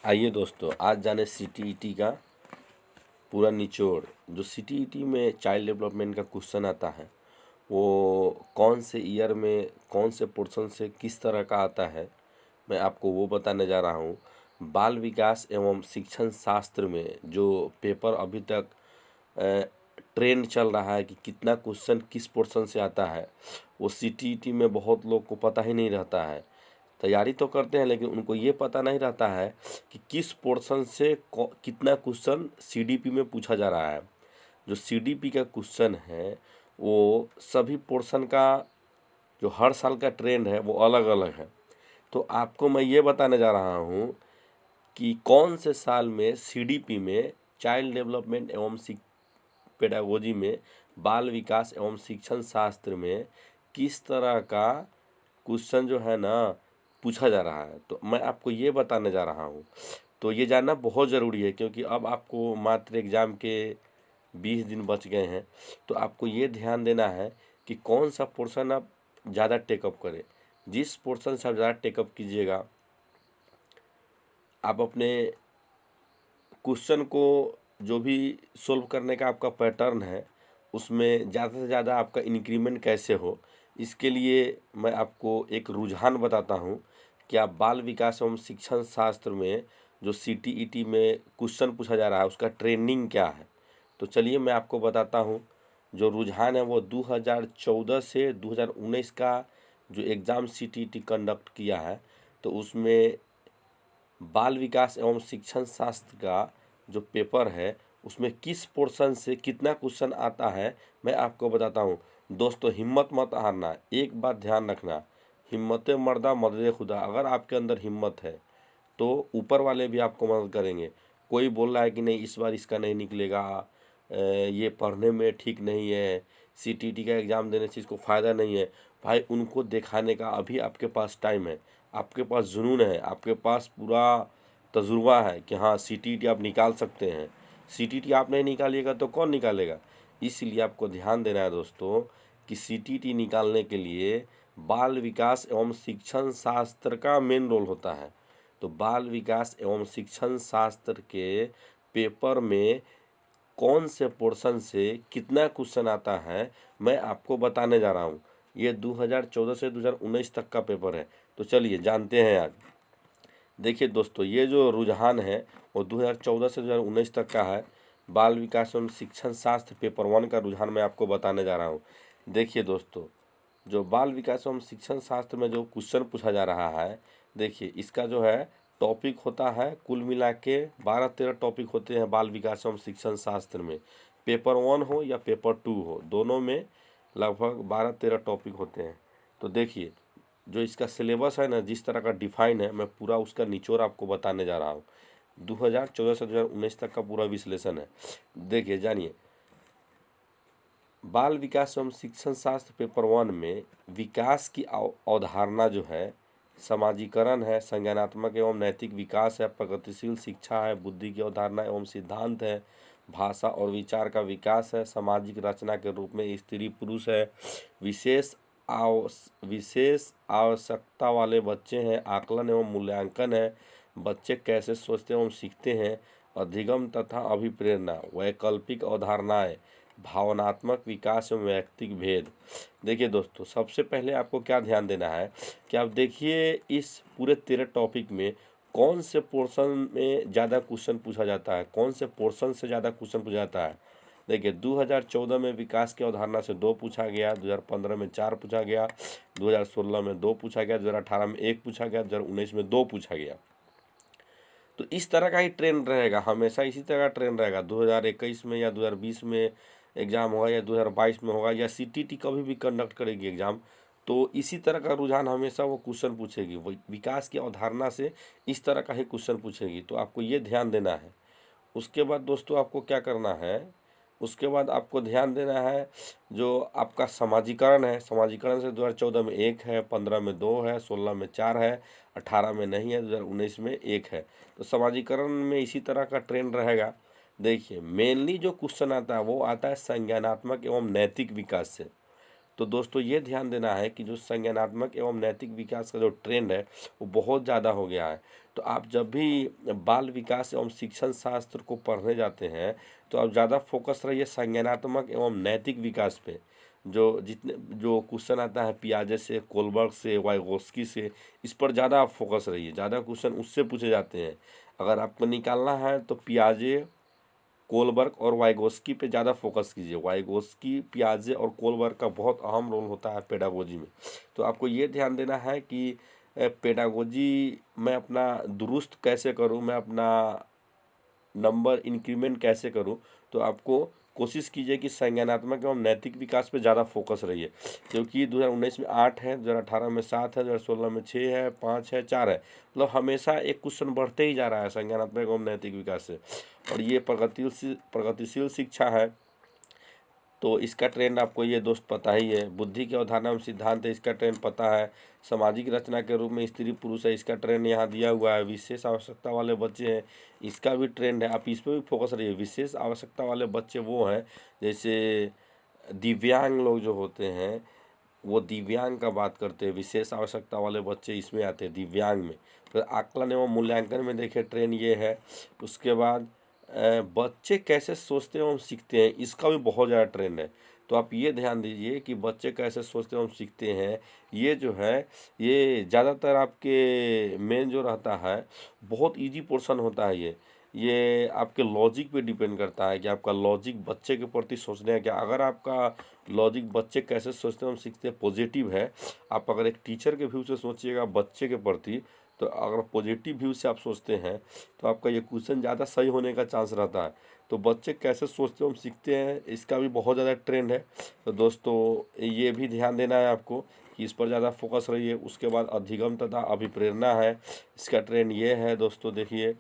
आइए दोस्तों, आज जाने सीटीईटी का पूरा निचोड़। जो सीटीईटी में चाइल्ड डेवलपमेंट का क्वेश्चन आता है वो कौन से ईयर में कौन से पोर्शन से किस तरह का आता है, मैं आपको वो बताने जा रहा हूँ। बाल विकास एवं शिक्षण शास्त्र में जो पेपर अभी तक ट्रेंड चल रहा है कि कितना क्वेश्चन किस पोर्शन से आता है, वो सीटीईटी में बहुत लोग को पता ही नहीं रहता है। तैयारी तो करते हैं लेकिन उनको ये पता नहीं रहता है कि किस पोर्शन से कितना क्वेश्चन सीडीपी में पूछा जा रहा है। जो सीडीपी का क्वेश्चन है वो सभी पोर्शन का जो हर साल का ट्रेंड है वो अलग अलग है। तो आपको मैं ये बताने जा रहा हूँ कि कौन से साल में सीडीपी में चाइल्ड डेवलपमेंट एवं पेडागोजी में बाल विकास एवं शिक्षण शास्त्र में किस तरह का क्वेश्चन जो है ना पूछा जा रहा है। तो मैं आपको ये बताने जा रहा हूँ। तो ये जानना बहुत ज़रूरी है क्योंकि अब आपको मात्र एग्ज़ाम के 20 दिन बच गए हैं। तो आपको ये ध्यान देना है कि कौन सा पोर्शन आप ज़्यादा टेकअप करें। जिस पोर्शन से आप ज़्यादा टेकअप कीजिएगा, आप अपने क्वेश्चन को जो भी सोल्व करने का आपका पैटर्न है उसमें ज़्यादा से ज़्यादा आपका इंक्रीमेंट कैसे हो, इसके लिए मैं आपको एक रुझान बताता हूँ कि आप बाल विकास एवं शिक्षण शास्त्र में जो सीटीईटी में क्वेश्चन पूछा जा रहा है उसका ट्रेंडिंग क्या है। तो चलिए मैं आपको बताता हूँ। जो रुझान है वो 2014 से 2019 का जो एग्ज़ाम सीटीईटी कंडक्ट किया है, तो उसमें बाल विकास एवं शिक्षण शास्त्र का जो पेपर है उसमें किस पोर्शन से कितना क्वेश्चन आता है मैं आपको बताता हूँ। दोस्तों, हिम्मत मत हारना, एक बात ध्यान रखना, हिम्मत मर्दा मदद खुदा। अगर आपके अंदर हिम्मत है तो ऊपर वाले भी आपको मदद करेंगे। कोई बोल रहा है कि नहीं इस बार इसका नहीं निकलेगा, ये पढ़ने में ठीक नहीं है, सीटीईटी का एग्ज़ाम देने से इसको फ़ायदा नहीं है, भाई उनको दिखाने का अभी आपके पास टाइम है, आपके पास जुनून है, आपके पास पूरा तजुर्बा है कि हाँ सीटीईटी आप निकाल सकते हैं। सीटीईटी आप नहीं निकालिएगा तो कौन निकालेगा। इसलिए आपको ध्यान देना है दोस्तों कि सीटीईटी निकालने के लिए बाल विकास एवं शिक्षण शास्त्र का मेन रोल होता है। तो बाल विकास एवं शिक्षण शास्त्र के पेपर में कौन से पोर्शन से कितना क्वेश्चन आता है मैं आपको बताने जा रहा हूँ। ये 2014 से 2019 तक का पेपर है। तो चलिए जानते हैं आज। देखिए दोस्तों, ये जो रुझान है वो 2014 से 2019 तक का है। बाल विकास एवं शिक्षण शास्त्र पेपर 1 का रुझान मैं आपको बताने जा रहा हूँ। देखिए दोस्तों, जो बाल विकास एवं शिक्षण शास्त्र में जो क्वेश्चन पूछा जा रहा है, देखिए इसका जो है टॉपिक होता है, कुल मिला के 12-13 टॉपिक होते हैं बाल विकास एवं शिक्षण शास्त्र में। पेपर 1 हो या पेपर 2 हो, दोनों में लगभग 12-13 टॉपिक होते हैं। तो देखिए जो इसका सिलेबस है ना, जिस तरह का डिफाइन है, मैं पूरा उसका निचोड़ आपको बताने जा रहा हूँ। 2014 से 2019 तक का पूरा विश्लेषण है। देखिए जानिए, बाल विकास एवं शिक्षण शास्त्र पेपर 1 में विकास की अवधारणा जो है, समाजीकरण है, संज्ञानात्मक एवं नैतिक विकास है, प्रगतिशील शिक्षा है, बुद्धि की अवधारणा एवं सिद्धांत है, भाषा और विचार का विकास है, सामाजिक रचना के रूप में स्त्री पुरुष है, विशेष विशेष आवश्यकता वाले बच्चे हैं, आकलन एवं मूल्यांकन है, बच्चे कैसे सोचते एवं सीखते हैं, अधिगम तथा अभिप्रेरणा, वैकल्पिक अवधारणाएं, भावनात्मक विकास एवं व्यक्तिक भेद। देखिए दोस्तों, सबसे पहले आपको क्या ध्यान देना है कि आप देखिए इस पूरे 13 टॉपिक में कौन से पोर्शन में ज़्यादा क्वेश्चन पूछा जाता है, कौन से पोर्शन से ज़्यादा क्वेश्चन पूछा जाता है। देखिए 2014 में विकास की अवधारणा से 2 पूछा गया, 2015 में 4 पूछा गया, 2016 में 2 पूछा गया, 2018 में 1 पूछा गया, 2019 में 2 पूछा गया। तो इस तरह का ही ट्रेंड रहेगा, हमेशा इसी तरह का ट्रेंड रहेगा। 2021 में या 2020 में एग्ज़ाम होगा या 2022 में होगा या सीटीईटी कभी भी कंडक्ट करेगी एग्ज़ाम, तो इसी तरह का रुझान हमेशा वो क्वेश्चन पूछेगी। वो विकास की अवधारणा से इस तरह का ही क्वेश्चन पूछेगी। तो आपको ये ध्यान देना है। उसके बाद दोस्तों आपको क्या करना है, उसके बाद आपको ध्यान देना है जो आपका समाजीकरण है। समाजीकरण से 2014 में 1 है, 15 में 2 है, 16 में 4 है, 18 में नहीं है, 2019 में 1 है। तो समाजीकरण में इसी तरह का ट्रेंड रहेगा। देखिए मेनली जो क्वेश्चन आता है वो आता है संज्ञानात्मक एवं नैतिक विकास से। तो दोस्तों ये ध्यान देना है कि जो संज्ञानात्मक एवं नैतिक विकास का जो ट्रेंड है वो बहुत ज़्यादा हो गया है। तो आप जब भी बाल विकास एवं शिक्षण शास्त्र को पढ़ने जाते हैं तो आप ज़्यादा फोकस रहिए संज्ञानात्मक एवं नैतिक विकास पे। जो क्वेश्चन आता है पियाजे से, कोलबर्ग से, वाइगोस्की से, इस पर ज़्यादा आप फोकस रहिए। ज़्यादा क्वेश्चन उससे पूछे जाते हैं। अगर आपको निकालना है तो पियाजे, कोलबर्ग और वाइगोस्की पे ज़्यादा फोकस कीजिए। वाइगोस्की, पियाजे और कोलबर्ग का बहुत अहम रोल होता है पेडागोजी में। तो आपको ये ध्यान देना है कि पेडागोजी मैं अपना दुरुस्त कैसे करूं, मैं अपना नंबर इंक्रीमेंट कैसे करूं। तो आपको कोशिश कीजिए कि संज्ञानात्मक एवं नैतिक विकास पे ज़्यादा फोकस रहिए, क्योंकि 2019 में 8 है, 2018 में 7 है, 2016 में 6 है, 5 है, 4 है। मतलब हमेशा एक क्वेश्चन बढ़ते ही जा रहा है संज्ञानात्मक एवं नैतिक विकास से। और ये प्रगतिशील शिक्षा है, तो इसका ट्रेंड आपको ये दोस्त पता ही है। बुद्धि की अवधारणा एवं सिद्धांत है, इसका ट्रेंड पता है। सामाजिक रचना के रूप में स्त्री पुरुष है, इसका ट्रेंड यहाँ दिया हुआ है। विशेष आवश्यकता वाले बच्चे हैं, इसका भी ट्रेंड है। आप इस पर भी फोकस रहिए। विशेष आवश्यकता वाले बच्चे वो हैं जैसे दिव्यांग लोग जो होते हैं, वो दिव्यांग का बात करते हैं। विशेष आवश्यकता वाले बच्चे इसमें आते हैं दिव्यांग में। तो आकलन एवं मूल्यांकन में देखिए ट्रेंड ये है। उसके बाद बच्चे कैसे सोचते एवं सीखते हैं, इसका भी बहुत ज़्यादा ट्रेंड है। तो आप ये ध्यान दीजिए कि बच्चे कैसे सोचते एवं सीखते हैं, ये जो है ये ज़्यादातर आपके मेन जो रहता है बहुत इजी पोर्शन होता है। ये आपके लॉजिक पे डिपेंड करता है कि आपका लॉजिक बच्चे के प्रति सोचने है क्या। अगर आपका लॉजिक बच्चे कैसे सोचते एवं सीखते हैं पॉजिटिव है, आप अगर एक टीचर के व्यू से सोचिएगा बच्चे के प्रति, तो अगर पॉजिटिव व्यू से आप सोचते हैं तो आपका ये क्वेश्चन ज़्यादा सही होने का चांस रहता है। तो बच्चे कैसे सोचते एवं सीखते हैं, इसका भी बहुत ज़्यादा ट्रेंड है। तो दोस्तों ये भी ध्यान देना है आपको कि इस पर ज़्यादा फोकस रहिए। उसके बाद अधिगम तथा अभिप्रेरणा है, इसका ट्रेंड ये है दोस्तों। देखिए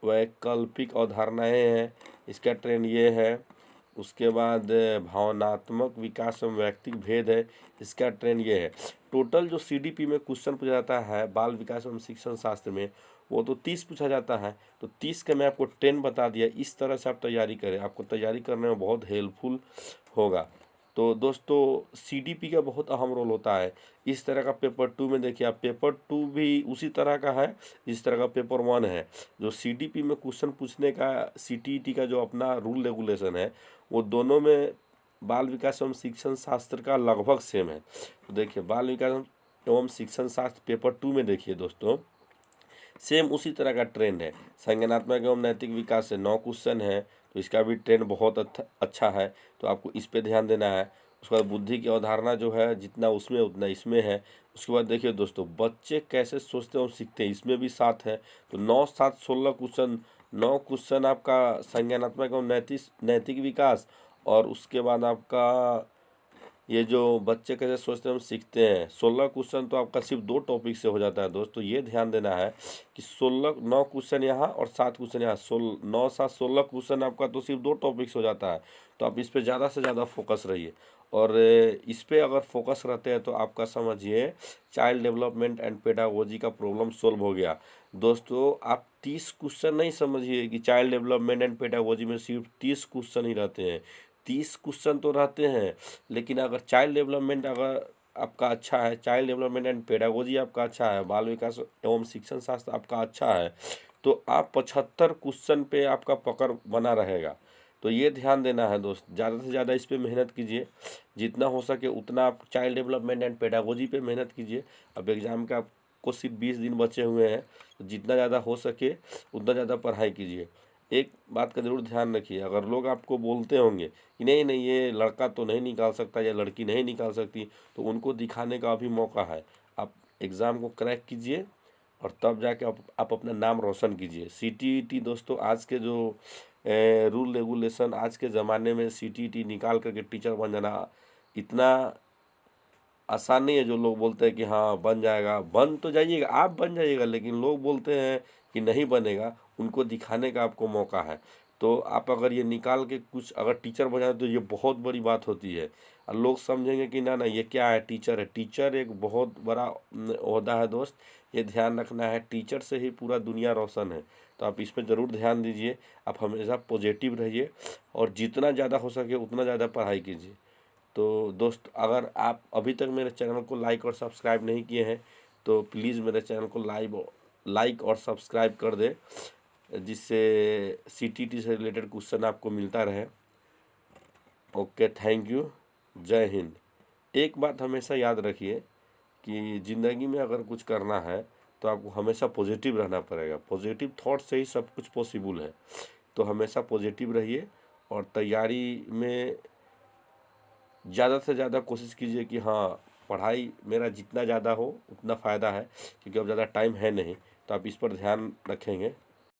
वैकल्पिक अवधारणाएँ हैं, इसका ट्रेंड ये है। उसके बाद भावनात्मक विकास एवं व्यक्तिक भेद है, इसका ट्रेंड ये है। टोटल जो सीडीपी में क्वेश्चन पूछा जाता है बाल विकास एवं शिक्षण शास्त्र में, वो तो 30 पूछा जाता है। तो 30 का मैं आपको 10 बता दिया। इस तरह से आप तैयारी करें, आपको तैयारी करने में बहुत हेल्पफुल होगा। तो दोस्तों सीडीपी का बहुत अहम रोल होता है। इस तरह का पेपर 2 में देखिए आप, पेपर 2 भी उसी तरह का है जिस तरह का पेपर 1 है। जो सीडीपी में क्वेश्चन पूछने का सीटीईटी का जो अपना रूल रेगुलेशन है, वो दोनों में बाल विकास एवं शिक्षण शास्त्र का लगभग सेम है। तो देखिए बाल विकास एवं शिक्षण शास्त्र पेपर 2 में देखिए दोस्तों सेम उसी तरह का ट्रेंड है। संज्ञानात्मक एवं नैतिक विकास से 9 क्वेश्चन है, तो इसका भी ट्रेंड बहुत अच्छा है। तो आपको इस पे ध्यान देना है। उसके बाद बुद्धि की अवधारणा जो है जितना उसमें उतना इसमें है। उसके बाद देखिए दोस्तों बच्चे कैसे सोचते और सीखते हैं, इसमें भी 7 है। तो 9, 7, 16 क्वेश्चन। 9 क्वेश्चन आपका संज्ञानात्मक एवं नैतिक विकास, और उसके बाद आपका ये जो बच्चे कैसे सोचते हैं हम सीखते हैं, 16 क्वेश्चन तो आपका सिर्फ 2 टॉपिक से हो जाता है दोस्तों। ये ध्यान देना है कि 9 क्वेश्चन यहाँ और 7 क्वेश्चन यहाँ, 9, 7, 16 क्वेश्चन आपका तो सिर्फ 2 टॉपिक से हो जाता है। तो आप इस पे ज़्यादा से ज़्यादा फोकस रहिए। और इस पे अगर फोकस रहते हैं तो आपका समझिए चाइल्ड डेवलपमेंट एंड पेडागोजी का प्रॉब्लम सोल्व हो गया। दोस्तों आप 30 क्वेश्चन नहीं समझिए कि चाइल्ड डेवलपमेंट एंड पेडागोजी में सिर्फ 30 क्वेश्चन ही रहते हैं। 30 क्वेश्चन तो रहते हैं, लेकिन अगर चाइल्ड डेवलपमेंट अगर आपका अच्छा है, चाइल्ड डेवलपमेंट एंड पेडागोजी आपका अच्छा है, बाल विकास एवं शिक्षण शास्त्र आपका अच्छा है, तो आप 75 क्वेश्चन पे आपका पकड़ बना रहेगा। तो ये ध्यान देना है दोस्त, ज़्यादा से ज़्यादा इस पे मेहनत कीजिए। जितना हो सके उतना आप चाइल्ड डेवलपमेंट एंड पेडागोजी पे मेहनत कीजिए। अब एग्ज़ाम का आपको सिर्फ 20 दिन बचे हुए हैं, तो जितना ज़्यादा हो सके उतना ज़्यादा पढ़ाई कीजिए। एक बात का ज़रूर ध्यान रखिए, अगर लोग आपको बोलते होंगे कि नहीं नहीं ये लड़का तो नहीं निकाल सकता या लड़की नहीं निकाल सकती, तो उनको दिखाने का अभी मौका है। आप एग्ज़ाम को क्रैक कीजिए और तब जाके आप अपना नाम रोशन कीजिए। सीटीईटी दोस्तों आज के जो रूल रेगुलेशन, आज के ज़माने में सीटीईटी निकाल करके टीचर बन जाना इतना आसान नहीं है। जो लोग बोलते हैं कि हाँ बन जाएगा, बन तो जाइएगा, आप बन जाइएगा, लेकिन लोग बोलते हैं कि नहीं बनेगा, उनको दिखाने का आपको मौका है। तो आप अगर ये निकाल के कुछ अगर टीचर बन जाए तो ये बहुत बड़ी बात होती है। और लोग समझेंगे कि ना ना ये क्या है, टीचर है। टीचर एक बहुत बड़ा ओहदा है दोस्त, ये ध्यान रखना है, टीचर से ही पूरा दुनिया रोशन है। तो आप इस पर ज़रूर ध्यान दीजिए, आप हमेशा पॉजिटिव रहिए और जितना ज़्यादा हो सके उतना ज़्यादा पढ़ाई कीजिए। तो दोस्त, अगर आप अभी तक मेरे चैनल को लाइक और सब्सक्राइब नहीं किए हैं तो प्लीज़ मेरे चैनल को लाइक और सब्सक्राइब कर दे, जिससे CTT से रिलेटेड क्वेश्चन आपको मिलता रहे। ओके, थैंक यू, जय हिंद। एक बात हमेशा याद रखिए कि ज़िंदगी में अगर कुछ करना है तो आपको हमेशा पॉजिटिव रहना पड़ेगा। पॉजिटिव थॉट से ही सब कुछ पॉसिबल है। तो हमेशा पॉजिटिव रहिए और तैयारी में ज़्यादा से ज़्यादा कोशिश कीजिए कि हाँ, पढ़ाई मेरा जितना ज़्यादा हो उतना फ़ायदा है, क्योंकि अब ज़्यादा टाइम है नहीं। तो आप इस पर ध्यान रखेंगे